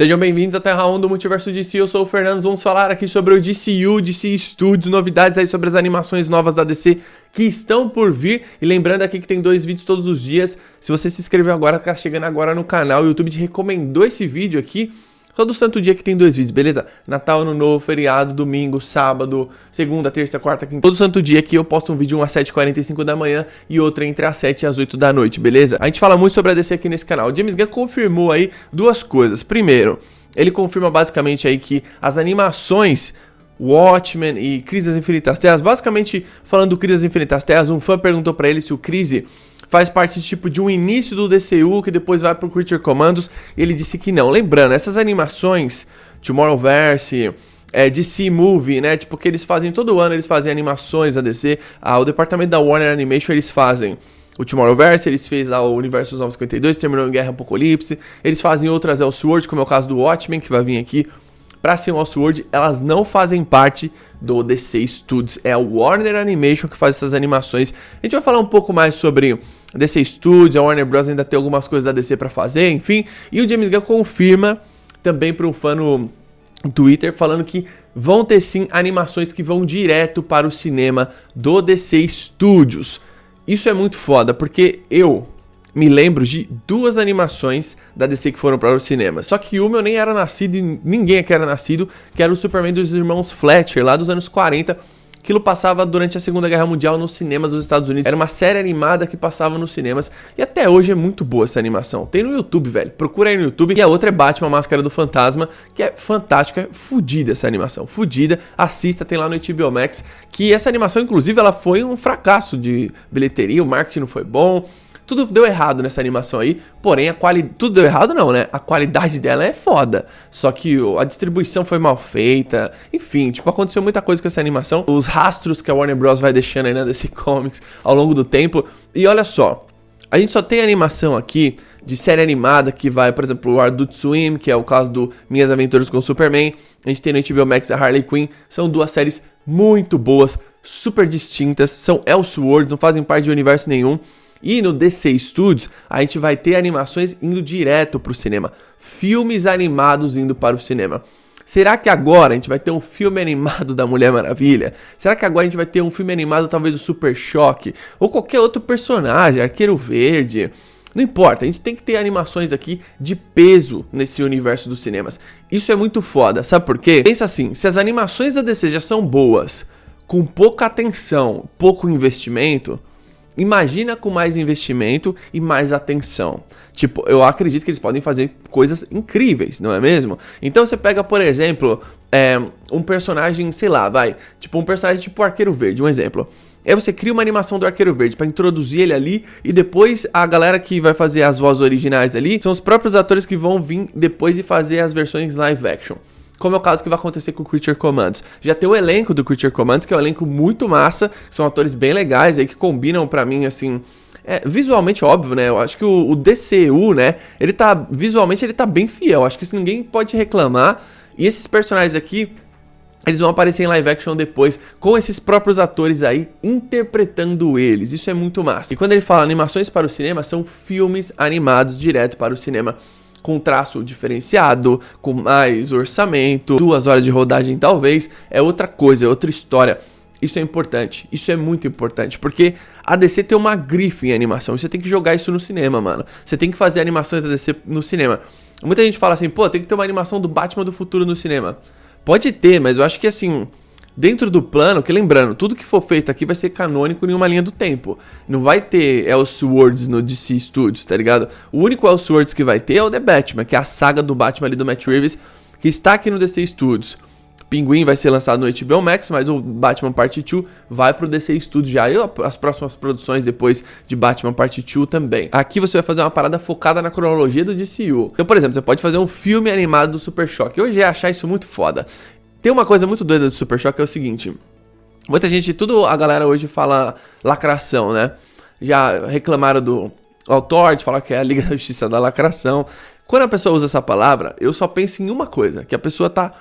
Sejam bem-vindos à Terra 1 do Multiverso DC, eu sou o Fernando, vamos falar aqui sobre o DCU, DC Studios, novidades aí sobre as animações novas da DC que estão por vir. E lembrando aqui que tem 2 vídeos todos os dias, se você se inscreveu agora, tá chegando agora no canal, o YouTube te recomendou esse vídeo aqui, todo santo dia que tem 2 vídeos, beleza? Natal, Ano Novo, feriado, domingo, sábado, segunda, terça, quarta, quinta. Todo santo dia aqui eu posto um vídeo às 7h45 da manhã e outro entre as 7 e as 8 da noite, beleza? A gente fala muito sobre a DC aqui nesse canal. O James Gunn confirmou aí 2 coisas. Primeiro, ele confirma basicamente aí que as animações Watchmen e Crise das Infinitas Terras, basicamente falando do Crise das Infinitas Terras, um fã perguntou pra ele se o Crise faz parte tipo de um início do DCU que depois vai pro Creature Commandos, e ele disse que não. Lembrando, essas animações, Tomorrowverse, DC Movie, né, tipo que eles fazem todo ano, eles fazem animações da DC, o departamento da Warner Animation eles fazem o Tomorrowverse, eles fez lá o Universo 952, terminou em Guerra Apocalipse, eles fazem outras Elseworlds, como é o caso do Watchmen, que vai vir aqui pra ser um Elseworld, elas não fazem parte do DC Studios, é a Warner Animation que faz essas animações. A gente vai falar um pouco mais sobre DC Studios, a Warner Bros. Ainda tem algumas coisas da DC pra fazer, enfim. E o James Gunn confirma também para um fã no Twitter, falando que vão ter sim animações que vão direto para o cinema do DC Studios. Isso é muito foda, porque eu me lembro de 2 animações da DC que foram para os cinemas. Só que uma eu nem era nascido e ninguém aqui era nascido, que era o Superman dos irmãos Fletcher, lá dos anos 40. Aquilo passava durante a Segunda Guerra Mundial nos cinemas dos Estados Unidos. Era uma série animada que passava nos cinemas. E até hoje é muito boa essa animação. Tem no YouTube, velho. Procura aí no YouTube. E a outra é Batman, Máscara do Fantasma, que é fantástico. É fodida essa animação. Fodida. Assista, tem lá no HBO Max. Que essa animação, inclusive, ela foi um fracasso de bilheteria. O marketing não foi bom. Tudo deu errado nessa animação aí, porém tudo deu errado não, né? A qualidade dela é foda, só que a distribuição foi mal feita, enfim, tipo, aconteceu muita coisa com essa animação, os rastros que a Warner Bros. Vai deixando aí na DC Comics ao longo do tempo, e olha só, a gente só tem animação aqui de série animada que vai, por exemplo, o Adult Swim, que é o caso do Minhas Aventuras com o Superman, a gente tem no HBO Max a Harley Quinn, são 2 séries muito boas, super distintas, são Elseworlds, não fazem parte de universo nenhum. E no DC Studios, a gente vai ter animações indo direto para o cinema. Filmes animados indo para o cinema. Será que agora a gente vai ter um filme animado da Mulher Maravilha? Será que agora a gente vai ter um filme animado talvez do Super Choque? Ou qualquer outro personagem, Arqueiro Verde? Não importa, a gente tem que ter animações aqui de peso nesse universo dos cinemas. Isso é muito foda, sabe por quê? Pensa assim, se as animações da DC já são boas, com pouca atenção, pouco investimento, imagina com mais investimento e mais atenção. Tipo, eu acredito que eles podem fazer coisas incríveis, não é mesmo? Então você pega, por exemplo, um personagem, sei lá, tipo um personagem tipo Arqueiro Verde, um exemplo. Aí você cria uma animação do Arqueiro Verde pra introduzir ele ali, e depois a galera que vai fazer as vozes originais ali são os próprios atores que vão vir depois e fazer as versões live action. Como é o caso que vai acontecer com o Creature Commandos. Já tem o elenco do Creature Commandos, que é um elenco muito massa, são atores bem legais aí que combinam pra mim, assim, visualmente óbvio, né? Eu acho que o DCU, né, visualmente ele tá bem fiel, acho que isso ninguém pode reclamar. E esses personagens aqui, eles vão aparecer em live action depois, com esses próprios atores aí, interpretando eles. Isso é muito massa. E quando ele fala animações para o cinema, são filmes animados direto para o cinema, com traço diferenciado, com mais orçamento, 2 horas de rodagem talvez, é outra coisa, é outra história. Isso é importante, isso é muito importante, porque a DC tem uma grife em animação, você tem que jogar isso no cinema, mano. Você tem que fazer animações da DC no cinema. Muita gente fala assim, pô, tem que ter uma animação do Batman do futuro no cinema. Pode ter, mas eu acho que assim, dentro do plano, que lembrando, tudo que for feito aqui vai ser canônico em uma linha do tempo. Não vai ter Elseworlds no DC Studios, tá ligado? O único Elseworlds que vai ter é o The Batman, que é a saga do Batman ali do Matt Reeves, que está aqui no DC Studios. Pinguim vai ser lançado no HBO Max, mas o Batman Part 2 vai pro DC Studios já. E as próximas produções depois de Batman Part 2 também. Aqui você vai fazer uma parada focada na cronologia do DCU. Então, por exemplo, você pode fazer um filme animado do Super Choque. Eu já ia achar isso muito foda. Tem uma coisa muito doida do Super Choque, é o seguinte. Muita gente, a galera hoje fala lacração, né? Já reclamaram do Authority, falaram que é a Liga da Justiça da lacração. Quando a pessoa usa essa palavra, eu só penso em uma coisa, que a pessoa tá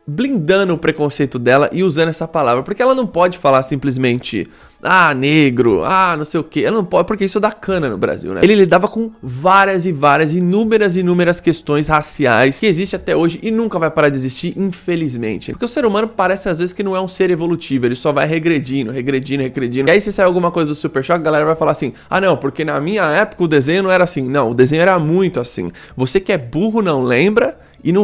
blindando o preconceito dela e usando essa palavra, porque ela não pode falar simplesmente ah, negro, ah, não sei o que. Ela não pode, porque isso dá cana no Brasil, né? Ele lidava com várias e várias, inúmeras questões raciais que existem até hoje e nunca vai parar de existir, infelizmente. Porque o ser humano parece às vezes que não é um ser evolutivo, ele só vai regredindo. E aí se sair alguma coisa do Super Choque, a galera vai falar assim, ah não, porque na minha época o desenho não era assim. Não, o desenho era muito assim. Você que é burro não lembra...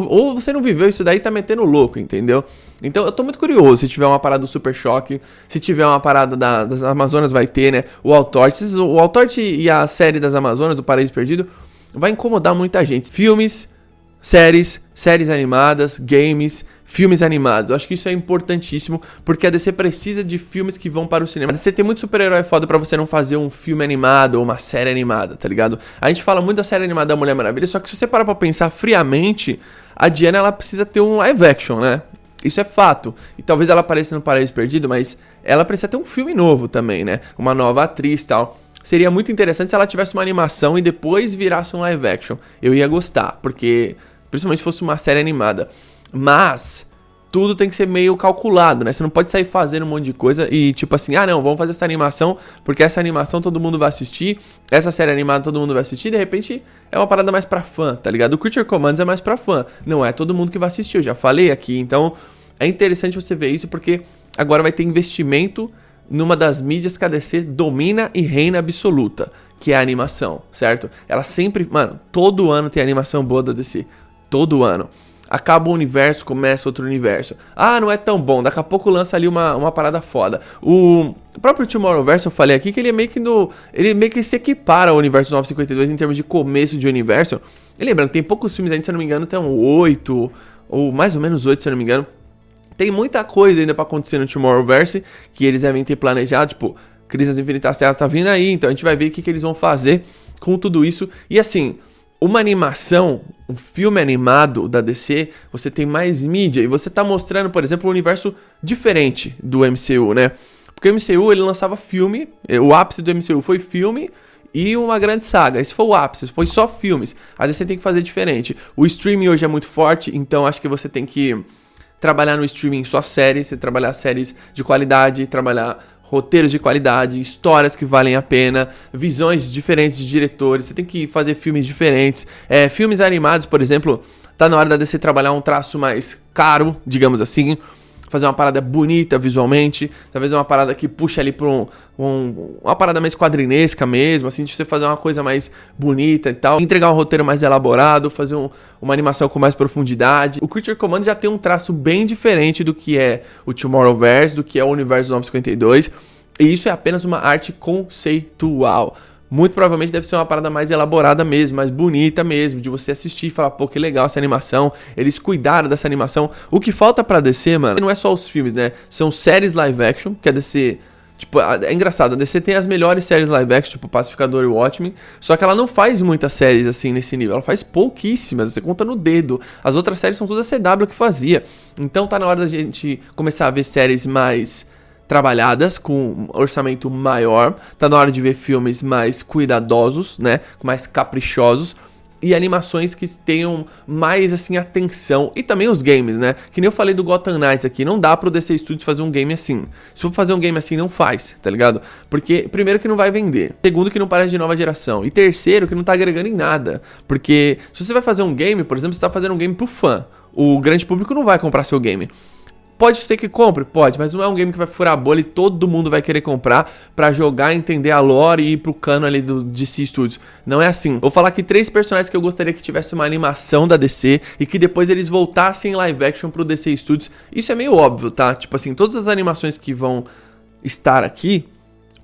ou você não viveu isso daí, tá metendo louco, entendeu? Então eu tô muito curioso se tiver uma parada do Super Choque, se tiver uma parada das Amazonas, vai ter, né? O Authority e a série das Amazonas, o Paraíso Perdido, vai incomodar muita gente. Filmes, séries animadas, games, filmes animados. Eu acho que isso é importantíssimo, porque a DC precisa de filmes que vão para o cinema. A DC tem muito super-herói foda pra você não fazer um filme animado ou uma série animada, tá ligado? A gente fala muito da série animada da Mulher Maravilha, só que se você parar pra pensar friamente, a Diana, ela precisa ter um live action, né? Isso é fato. E talvez ela apareça no Paraíso Perdido, mas ela precisa ter um filme novo também, né? Uma nova atriz e tal. Seria muito interessante se ela tivesse uma animação e depois virasse um live action. Eu ia gostar, porque... principalmente se fosse uma série animada. Mas tudo tem que ser meio calculado, né? Você não pode sair fazendo um monte de coisa e tipo assim, ah não, vamos fazer essa animação porque essa animação todo mundo vai assistir, essa série animada todo mundo vai assistir, e de repente é uma parada mais pra fã, tá ligado? O Creature Commands é mais pra fã, não é todo mundo que vai assistir, eu já falei aqui. Então é interessante você ver isso porque agora vai ter investimento numa das mídias que a DC domina e reina absoluta, que é a animação, certo? Ela sempre, mano, todo ano tem animação boa da DC. Todo ano. Acaba um universo, começa outro universo. Ah, não é tão bom. Daqui a pouco lança ali uma parada foda. O próprio Tomorrowverse, eu falei aqui que ele é meio que ele meio que se equipara ao universo 952 em termos de começo de universo. E lembrando, tem poucos filmes ainda, se eu não me engano, tem 8, ou mais ou menos 8, se eu não me engano. Tem muita coisa ainda pra acontecer no Tomorrowverse, que eles devem ter planejado, tipo, Crise nas Infinitas Terras tá vindo aí, então a gente vai ver o que eles vão fazer com tudo isso. E assim... uma animação, um filme animado da DC, você tem mais mídia e você tá mostrando, por exemplo, um universo diferente do MCU, né? Porque o MCU, ele lançava filme, o ápice do MCU foi filme e uma grande saga. Esse foi o ápice, foi só filmes. A DC tem que fazer diferente. O streaming hoje é muito forte, então acho que você tem que trabalhar no streaming só séries, você trabalhar séries de qualidade, trabalhar... roteiros de qualidade, histórias que valem a pena, visões diferentes de diretores, você tem que fazer filmes diferentes. Filmes animados, por exemplo, tá na hora da DC trabalhar um traço mais caro, digamos assim, fazer uma parada bonita visualmente, talvez uma parada que puxa ali pra uma parada mais quadrinesca mesmo, assim, de você fazer uma coisa mais bonita e tal, entregar um roteiro mais elaborado, fazer uma animação com mais profundidade. O Creature Command já tem um traço bem diferente do que é o Tomorrowverse, do que é o Universo 952, e isso é apenas uma arte conceitual. Muito provavelmente deve ser uma parada mais elaborada mesmo, mais bonita mesmo, de você assistir e falar, pô, que legal essa animação, eles cuidaram dessa animação. O que falta pra DC, mano, não é só os filmes, né? São séries live action, que a DC... tipo, é engraçado, a DC tem as melhores séries live action, tipo Pacificador e Watchmen, só que ela não faz muitas séries assim nesse nível, ela faz pouquíssimas, você conta no dedo. As outras séries são todas a CW que fazia. Então tá na hora da gente começar a ver séries mais... trabalhadas, com orçamento maior, tá na hora de ver filmes mais cuidadosos, né, mais caprichosos, e animações que tenham mais, assim, atenção, e também os games, né, que nem eu falei do Gotham Knights aqui, não dá pro DC Studios fazer um game assim. Se for fazer um game assim, não faz, tá ligado? Porque, primeiro, que não vai vender, segundo, que não parece de nova geração, e terceiro, que não tá agregando em nada, porque se você vai fazer um game, por exemplo, você tá fazendo um game pro fã, o grande público não vai comprar seu game. Pode ser que compre, pode, mas não é um game que vai furar a bolha e todo mundo vai querer comprar pra jogar, entender a lore e ir pro cano ali do DC Studios. Não é assim. Vou falar aqui 3 personagens que eu gostaria que tivesse uma animação da DC e que depois eles voltassem em live action pro DC Studios. Isso é meio óbvio, tá? Tipo assim, todas as animações que vão estar aqui,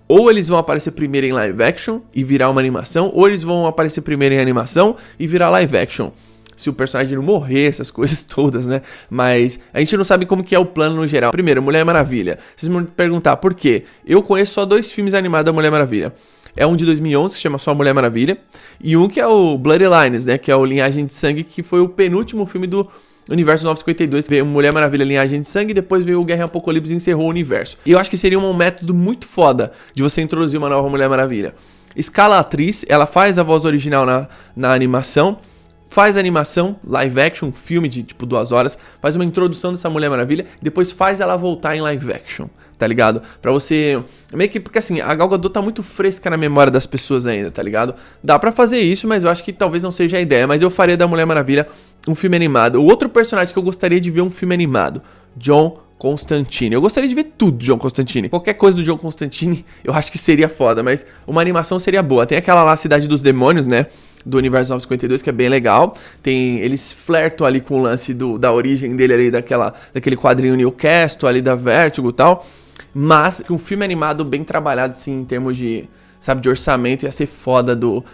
ou eles vão aparecer primeiro em live action e virar uma animação, ou eles vão aparecer primeiro em animação e virar live action. Se o personagem não morrer, essas coisas todas, né? Mas a gente não sabe como que é o plano no geral. Primeiro, Mulher Maravilha. Vocês vão me perguntar por quê? Eu conheço só 2 filmes animados da Mulher Maravilha. É um de 2011, que chama só Mulher Maravilha, e um que é o Bloodlines, né? Que é o Linhagem de Sangue, que foi o penúltimo filme do Universo 952. Veio Mulher Maravilha, Linhagem de Sangue, e depois veio o Guerra e Apocalipse e encerrou o universo. E eu acho que seria um método muito foda de você introduzir uma nova Mulher Maravilha. Escala a atriz, ela faz a voz original na animação, faz a animação, live action, um filme de tipo 2 horas, faz uma introdução dessa Mulher Maravilha, e depois faz ela voltar em live action, tá ligado? Pra você... Meio que, porque assim, a Gal Gadot tá muito fresca na memória das pessoas ainda, tá ligado? Dá pra fazer isso, mas eu acho que talvez não seja a ideia. Mas eu faria da Mulher Maravilha um filme animado. O outro personagem que eu gostaria de ver um filme animado, John Constantine. Eu gostaria de ver tudo do John Constantine. Qualquer coisa do John Constantine eu acho que seria foda, mas uma animação seria boa. Tem aquela lá, Cidade dos Demônios, né? Do Universo 952, que é bem legal. Eles flertam ali com o lance da origem dele ali, daquele quadrinho Newcastle ali da Vertigo e tal. Mas um filme animado bem trabalhado, assim, em termos de, sabe, de orçamento, ia ser foda do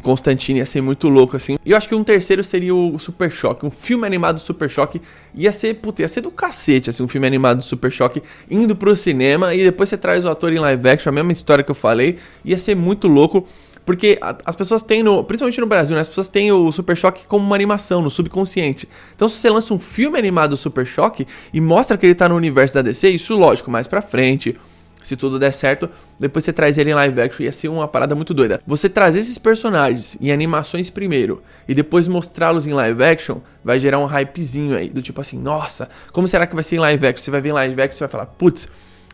Constantine, ia ser muito louco, assim. E eu acho que um terceiro seria o Super Choque, um filme animado do Super Choque, ia ser do cacete, assim, um filme animado do Super Choque, indo pro cinema, e depois você traz o ator em live action, a mesma história que eu falei, ia ser muito louco. Porque as pessoas têm, principalmente no Brasil, né? As pessoas têm o Super Choque como uma animação, no subconsciente. Então se você lança um filme animado do Super Choque e mostra que ele tá no universo da DC, isso lógico, mais pra frente, se tudo der certo, depois você traz ele em live action, ia ser uma parada muito doida. Você trazer esses personagens em animações primeiro e depois mostrá-los em live action, vai gerar um hypezinho aí, do tipo assim, nossa, como será que vai ser em live action? Você vai ver em live action, você vai falar, putz,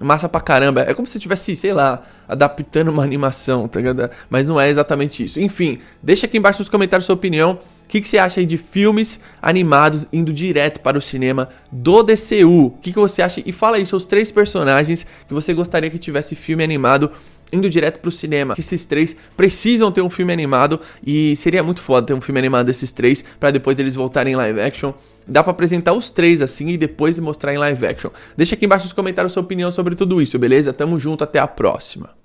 massa pra caramba. É como se você estivesse, sei lá, adaptando uma animação, tá ligado? Mas não é exatamente isso. Enfim, deixa aqui embaixo nos comentários sua opinião. O que você acha aí de filmes animados indo direto para o cinema do DCU? O que você acha? E fala aí seus 3 personagens que você gostaria que tivesse filme animado indo direto pro cinema. Esses 3 precisam ter um filme animado e seria muito foda ter um filme animado desses 3 para depois eles voltarem em live action. Dá pra apresentar os 3 assim e depois mostrar em live action. Deixa aqui embaixo nos comentários sua opinião sobre tudo isso, beleza? Tamo junto, até a próxima.